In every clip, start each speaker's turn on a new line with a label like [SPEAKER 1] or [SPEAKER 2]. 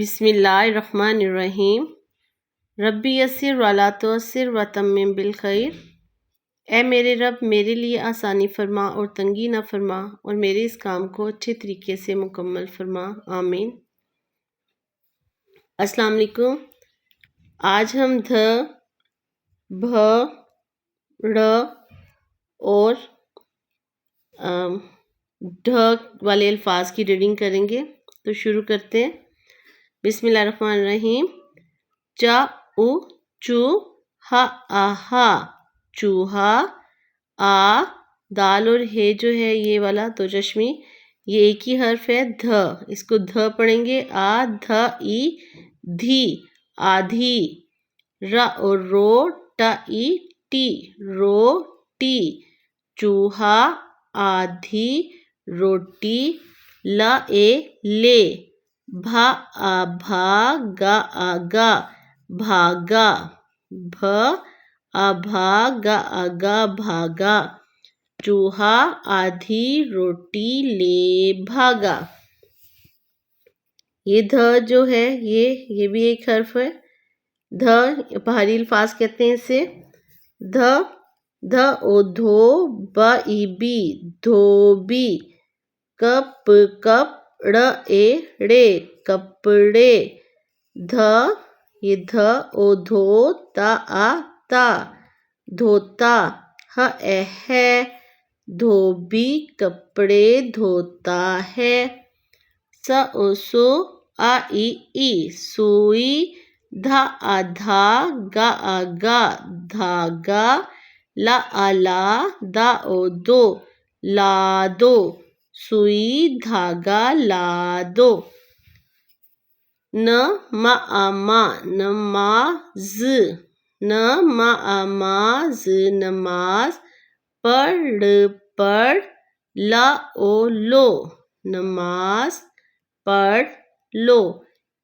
[SPEAKER 1] بسم اللہ الرحمن الرحیم۔ ربی یسر ولا تعسر وتمم بالخیر۔ اے میرے رب میرے لیے آسانی فرما اور تنگی نہ فرما، اور میرے اس کام کو اچھے طریقے سے مکمل فرما، آمین۔ السلام علیکم۔ آج ہم دھ، بھ، ڑ اور ڈھ والے الفاظ کی ریڈنگ کریں گے، تو شروع کرتے ہیں۔ بسم اللہ الرحمن الرحیم۔ چا او چو ہا آہا چوہا، آ دال اور ہے جو ہے یہ والا دو چشمی، یہ ایک ہی حرف ہے دھ، اس کو دھ پڑھیں گے، آ دھ ای دھی آدھی، ر اور رو ٹا ای ٹی روٹی، چوہا آدھی روٹی، لا اے لے، بھا آ بھا گا آ گا بھاگا، بھ آ بھا گا آ گا بھاگا، چوہا آدھی روٹی لے بھاگا۔ یہ دھ جو ہے یہ بھی ایک حرف ہے، دھ بھاری الفاظ کہتے ہیں اسے۔ دھ او دھو با ای بی دھوبی، کپ کپ ڑ اے ڑے کپڑے، یہ دھ او دھو تا آ تا دھوتا، ہ اے ہے دھوبی کپڑے دھوتا ہے، س او سو آ ای ای سوئی، دھا آ دھا گا آ گا دھاگا، لا آ لا دا او دو لادو، سوئی دھاگا لادو۔ ن ما آ ما نماز، ن ما آ ماز نماز، پڑھ پڑھ لا او لو نماز پڑھ لو،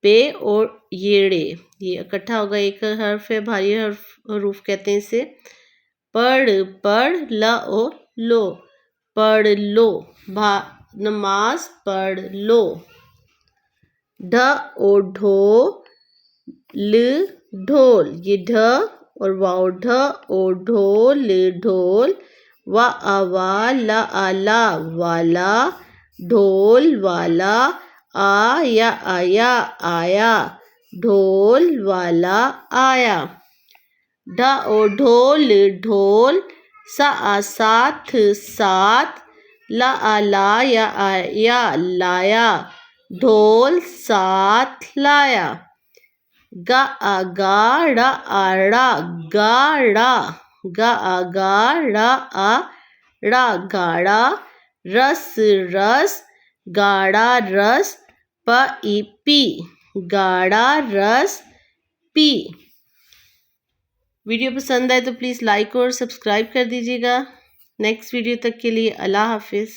[SPEAKER 1] پے اور یڑے یہ اکٹھا ہوگا ایک حرف ہے، بھاری حروف کہتے ہیں اسے۔ پڑھ پڑھ لا او لو پڑھ لو، نماز پڑھ لو۔ ڈھ او ڈھو ل ڈھول، یہ ڈھ اور واؤ ڈھ او ڈھول ڈھول، وا آ وا لا آ لا والا ڈھول والا، آ یا آیا آیا ڈھول والا آیا۔ ڈھا او ڈھول ڈھول، سا آ ساتھ ساتھ، لا آ لا یا آیا لایا ڈھول ساتھ لایا۔ گا آ گا ڑا آ ڑا گاڑا، گا آ گا ڑا آ ڑا گاڑا، رس رس گاڑا رس، پ ای پی گاڑا رس پی۔ ویڈیو پسند آئے تو پلیز لائک اور سبسکرائب کر دیجیے گا۔ نیکسٹ ویڈیو تک کے لیے اللہ حافظ۔